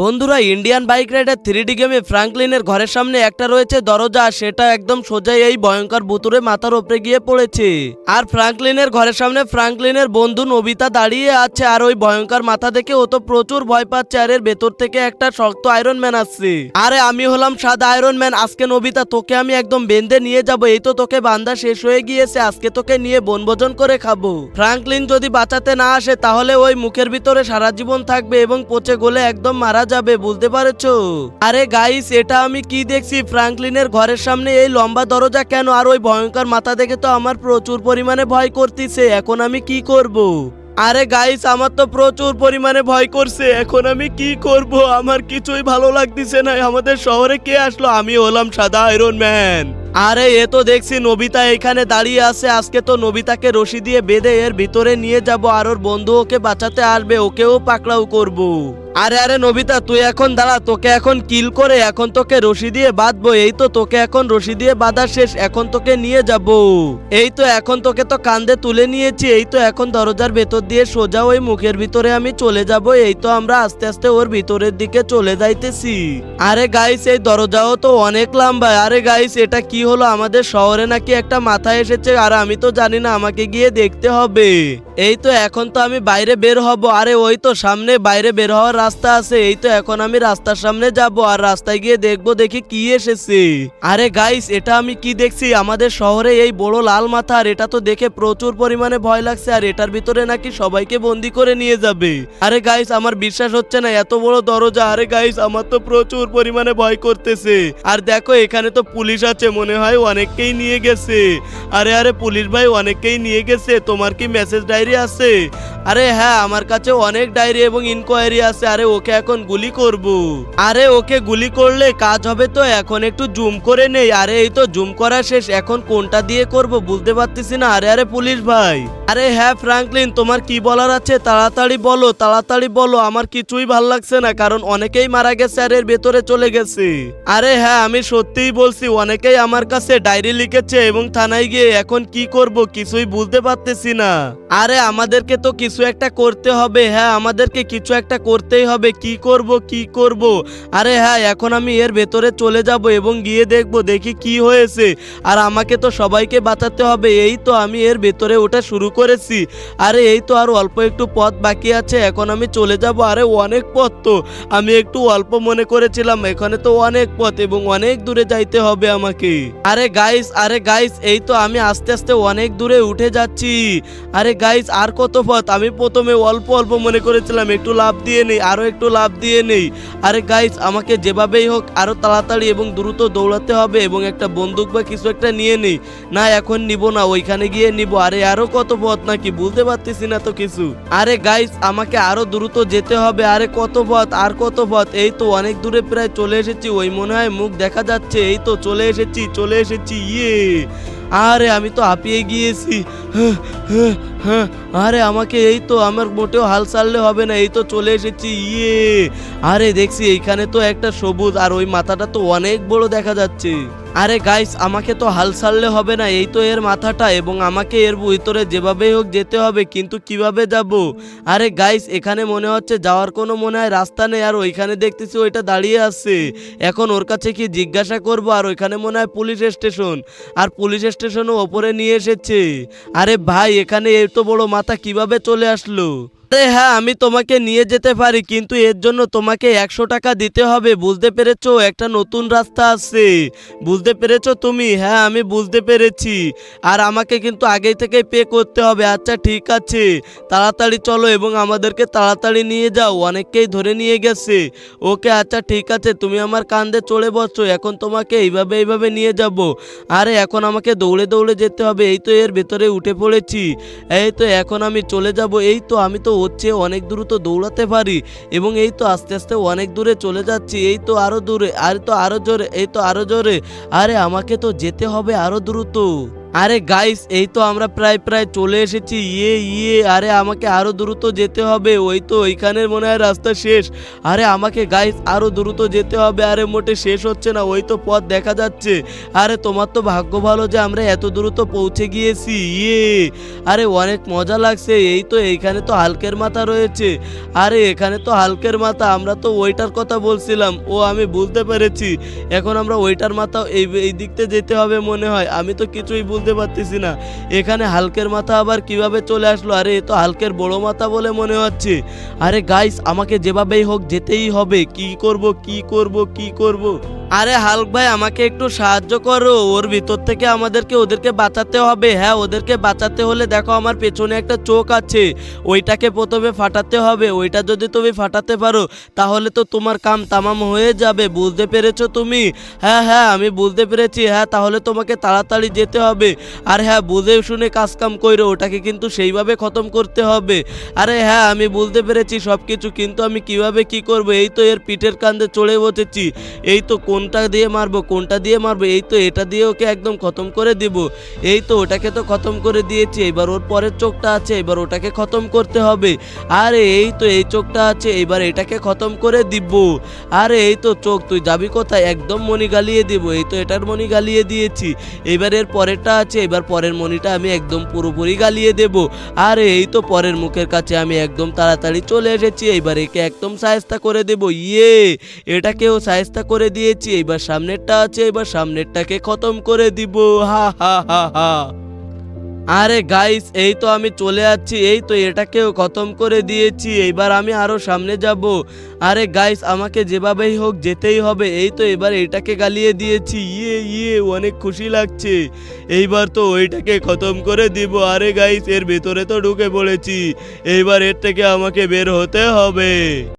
বন্ধুরা, Indian bike rider 3D গেমে ফ্র্যাঙ্কলিনের ঘরের সামনে একটা রয়েছে দরজা, সেটা একদম সোজাই এই ভয়ঙ্কর ভুতুরে মাথার উপরে গিয়ে পড়েছে। আর ফ্র্যাঙ্কলিনের ঘরের সামনে ফ্র্যাঙ্কলিনের বন্ধু নোবিতা দাঁড়িয়ে আছে, আর ওই ভয়ঙ্কর মাথা দেখে ও তো প্রচুর ভয় পাচ্ছে। আর এর ভেতর থেকে একটা শক্ত আয়রন ম্যান আসছে। আরে আমি হলাম সাদা আয়রন ম্যান। আজকে নোবিতা তোকে আমি একদম বেঁধে নিয়ে যাব। এই তো তোকে বান্ধা শেষ হয়ে গিয়েছে, আজকে তোকে নিয়ে বনভোজন করে খাবো। ফ্র্যাঙ্কলিন যদি বাঁচাতে না আসে তাহলে ওই মুখের ভিতরে সারা জীবন থাকবে এবং পচে গলে একদম মারা যাবে, বুঝতে পারছো? আরে গাইস, এটা আমি কি দেখছি? ফ্র্যাঙ্কলিনের ঘরের সামনে এই লম্বা দরজা কেন? আর ওই ভয়ঙ্কর মাথা দেখে তো আমার প্রচুর পরিমাণে ভয় করতেছে। এখন আমি কি করব? আরে গাইস, আমার তো প্রচুর পরিমাণে ভয় করছে। এখন আমি কি করব? আমার কিছুই ভালো লাগতেছে না। আমাদের শহরে কে আসলো? আমি হলাম সাদা আয়রন ম্যান। আরে এ তো দেখছি নোবিতা এখানে দাঁড়িয়ে আছে। আজকে তো নোবিতাকে রশি দিয়ে বেঁধে এর ভিতরে নিয়ে যাব, আর ওর বন্ধু ওকে বাঁচাতে আসবে, ওকেও পাকড়াও করব। আরে আরে নোবিতা, তুই এখন দাঁড়া, তোকে এখন কিল করে এখন তোকে রশি দিয়ে বাঁধবো। এই তো তোকে এখন রশি দিয়ে বাঁধা শেষ, এখন তোকে নিয়ে যাব। এই তো এখন তোকে তো কাঁধে তুলে নিয়েছি। এই তো এখন দরজার ভেতর দিয়ে সোজা ওই মুখের ভিতরে আমি চলে যাব। এই তো আমরা আস্তে আস্তে ওর ভিতরের দিকে চলে যাইতেছি। আরে গাইস, এই দরজাও তো অনেক লম্বা। আরে গাইস, এটা কি হলো? আমাদের শহরে নাকি একটা মাথা এসেছে, আর আমি তো জানি না, আমাকে গিয়ে দেখতে হবে। এই তো এখন তো আমি বাইরে বের হব। আরে ওই তো সামনে বাইরে বের হওয়ার রাস্তা আছে। এই তো এখন আমি রাস্তার সামনে যাব, আর রাস্তায় গিয়ে দেখবো দেখি কি এসেছে। আরে গাইস, এটা আমি কি দেখছি? আমাদের শহরে এই বড় লাল মাথা, আর এটা তো দেখে প্রচুর পরিমাণে ভয় লাগছে। আর এটার ভিতরে নাকি সবাইকে বন্দি করে নিয়ে যাবে। আরে গাইস, আমার বিশ্বাস হচ্ছে না, এত বড় দরজা। আরে গাইস, আমার তো প্রচুর পরিমাণে ভয় করতেছে। আর দেখো এখানে তো পুলিশ আছে, মনে হয় অনেককেই নিয়ে গেছে। আরে আরে পুলিশ ভাই, অনেককেই নিয়ে গেছে। তোমার কি মেসেজ ডায়েরি আছে? আরে হ্যাঁ, আমার কাছে অনেক ডায়েরি এবং ইনকোয়ারি আছে। আরে ওকে এখন গুলি করব। আরে ওকে গুলি করলে কাজ হবে তো? এখন একটু জুম করে নেই। আরে এই তো জুম করা শেষ, এখন কোনটা দিয়ে করব বুঝতে পারতেছি না। আরে আরে পুলিশ ভাই। আরে হ্যাঁ ফ্র্যাঙ্কলিন, তোমার কি বলার আছে? তাড়াতাড়ি বলো, তাড়াতাড়ি বলো। আমার কিছুই ভাল লাগছে না, কারণ অনেকেই মারা গেছে আর এর ভেতরে চলে গেছে। আরে হ্যাঁ, আমি সত্যিই বলছি, অনেকেই আমার কাছে ডায়েরি লিখেছে এবং থানায় গিয়ে এখন কি করব কিছুই বুঝতে পারতেছি না। আরে আমাদেরকে তো কিছু একটা করতে হবে। হ্যাঁ, আমাদেরকে কিছু একটা করতেই হবে। কি করব কি করব? আরে হ্যাঁ, এখন আমি এর ভেতরে চলে যাব এবং গিয়ে দেখব দেখি কি হয়েছে। আর আমাকে তো সবাইকে বাঁচাতে হবে। এই তো আমি এর ভেতরে ওঠা শুরু করেছি। আরে এই তো আর অল্প একটু পথ বাকি আছে, এখন আমি চলে যাব। আরে অনেক পথ তো, আমি একটু অল্প মনে করেছিলাম, এখানে তো অনেক পথ এবং অনেক দূরে যাইতে হবে আমাকে। আরে গাইস, এই তো আমি আস্তে আস্তে অনেক দূরে উঠে যাচ্ছি। আরে গাইস, আর কত পথ? আমি প্রথমে অল্প অল্প মনে করেছিলাম, একটু লাভ দিয়ে নেই, আরো একটু লাভ দিয়ে নেই। আরে গাইস, আমাকে যেভাবেই হোক আরো তাড়াতাড়ি এবং দ্রুত দৌড়াতে হবে এবং একটা বন্দুক বা কিছু একটা নিয়ে নেই। না এখন নিব না, ওইখানে গিয়ে নিব। আরে আরো কত পথ নাকি বুঝতে পারতেছি না তো কিছু। আরে গাইস, আমাকে আরো দ্রুত যেতে হবে। আরে কত পথ, আর কত পথ? এই তো অনেক দূরে প্রায় চলে এসেছি। ওই মনে হয় মুখ দেখা যাচ্ছে। এই তো চলে এসেছি। ইয়ে, আরে আমি তো হাঁপিয়ে গিয়েছি। আরে আমাকে এই তো আমার মোটেও হাল ছাড়লে হবে না। এই তো চলে এসেছি। ইয়ে, আরে দেখছি এইখানে তো একটা সবুজ, আর ওই মাথাটা তো অনেক বড় দেখা যাচ্ছে। আরে গাইস, আমাকে তো হাল ছাড়লে হবে না। এই তো এর মাথাটা, এবং আমাকে এর ভিতরে যেভাবেই হোক যেতে হবে, কিন্তু কিভাবে যাব? আরে গাইস, এখানে মনে হচ্ছে যাওয়ার কোনো মনে হয় রাস্তা নেই। আর ওইখানে দেখতেছি ওইটা দাঁড়িয়ে আছে। এখন ওর কাছে কি জিজ্ঞাসা করব? আর ওইখানে মনে হয় পুলিশ স্টেশন, আর পুলিশ স্টেশনও ওপরে নিয়ে এসেছে। আরে ভাই, এখানে এত বড় মাথা কিভাবে চলে আসলো? আরে হ্যাঁ, আমি তোমাকে নিয়ে যেতে পারি, কিন্তু এর জন্য তোমাকে 100 টাকা দিতে হবে, বুঝতে পেরেছো? একটা নতুন রাস্তা আছে, বুঝতে পেরেছো তুমি? হ্যাঁ, আমি বুঝতে পেরেছি। আর আমাকে কিন্তু আগেই থেকে পে করতে হবে। আচ্ছা ঠিক আছে, তাড়াতাড়ি চলো এবং আমাদেরকে তাড়াতাড়ি নিয়ে যাও, অনেককেই ধরে নিয়ে গেছে। ওকে আচ্ছা ঠিক আছে, তুমি আমার কাঁধে চড়ে বসো, এখন তোমাকে এইভাবে নিয়ে যাব। আরে এখন আমাকে দৌড়ে দৌড়ে যেতে হবে। এই তো এর ভেতরে উঠে পড়েছি। এই তো এখন আমি চলে যাব। এই তো আমি তো হচ্ছে অনেক দ্রুত দৌড়াতে পারি, এবং এই তো আস্তে আস্তে অনেক দূরে চলে যাচ্ছি। এই তো আরো দূরে, আর তো আরো জোরে, এই তো আরো জোরে। আরে আমাকে তো যেতে হবে আরো দ্রুত। আরে গাইস এই তো আমরা প্রায় প্রায় চলে এসেছি। ইয়ে আরে আমাকে আরো দ্রুত যেতে হবে, ওই তো ওইখানের মনে হয় রাস্তা শেষ। আরে আমাকে গাইস আরো দ্রুত যেতে হবে, আরে মোটে শেষ হচ্ছে না, ওই তো পথ দেখা যাচ্ছে। আরে তোমার তো ভাগ্য ভালো যে আমরা এত দ্রুত পৌঁছে গিয়েছি। আরে অনেক মজা লাগছে। এই তো এইখানে তো হালকের মাথা রয়েছে। আরে এখানে তো হালকের মাথা, আমরা তো ওইটার কথা বলছিলাম। ও আমি বুঝতে পেরেছি, এখন আমরা ওইটার মাথা এই দিকতে যেতে হবে মনে হয়। আমি তো কিছুই বুঝতে পারতেছি না এখানে হালকের মাথা আবার কিভাবে চলে আসলো। আরে এ তো হালকের বড় মাথা বলে মনে হচ্ছে। আরে গাইস আমাকে যেভাবেই হোক যেতেই হবে। কি করব। আরে হাল্ক ভাই আমাকে একটু সাহায্য করো, ওর ভিতর থেকে ওদেরকে বাঁচাতে হবে। হ্যাঁ ওদেরকে বাঁচাতে হলে দেখো আমার পেছনে একটা চোখ আছে, ওইটাকে প্রথমে ফাটাতে হবে। ওইটা যদি তুমি ফাটাতে পারো তাহলে তো তোমার কাম তামাম হয়ে যাবে। বুঝতে পেরেছো তুমি? হ্যাঁ আমি বুঝতে পেরেছি। হ্যাঁ তাহলে তোমাকে তাড়াতাড়ি যেতে হবে। আর হ্যাঁ বুঝে শুনে কাজ কাম কইরো, ওটাকে কিন্তু সেইভাবে খতম করতে হবে। আরে হ্যাঁ আমি বুঝতে পেরেছি সব কিছু, কিন্তু আমি কিভাবে কি করব? এই তো এর পিঠের কান্দে চড়ে বসেছি। এই তো কোনটা দিয়ে মারবো, এই তো এটা দিয়ে ওকে একদম খতম করে দিব। এই তো ওটাকে তো খতম করে দিয়েছি, এবার ওর পরের চোখটা আছে, এবার ওটাকে খতম করতে হবে। আরে এই তো এই চোখটা আছে, এবার এটাকে খতম করে দিব। আরে এই তো চোখ, তুই যাবি কোথায়? একদম মনি গালিয়ে দিব। এই তো এটার মনি গালিয়ে দিয়েছি, এবার এর পরেরটা আছে, এবার পরের মনিটা আমি একদম পুরোপুরি গালিয়ে দেব। আরে এই তো পরের মুখের কাছে আমি একদম তাড়াতাড়ি চলে এসেছি, এবার একে একদম সায়স্তা করে দেব। এটাকেও সায়স্তা করে দিয়েছি, এবার সামনেরটা আছে, এবার সামনেরটাকে খতম করে দিব। হা। আরে গাইস এই তো আমি চলে যাচ্ছি, এই তো এটাকেও খতম করে দিয়েছি, এইবার আমি আরো সামনে যাব। আরে গাইস আমাকে যেভাবেই হোক যেতেই হবে। এই তো এবার এটাকে গালিয়ে দিয়েছি। অনেক খুশি লাগছে। এইবার তো ওইটাকে খতম করে দিব। আরে গাইস এর ভেতরে তো ঢুকে পড়েছি, এইবার এর থেকে আমাকে বের হতে হবে।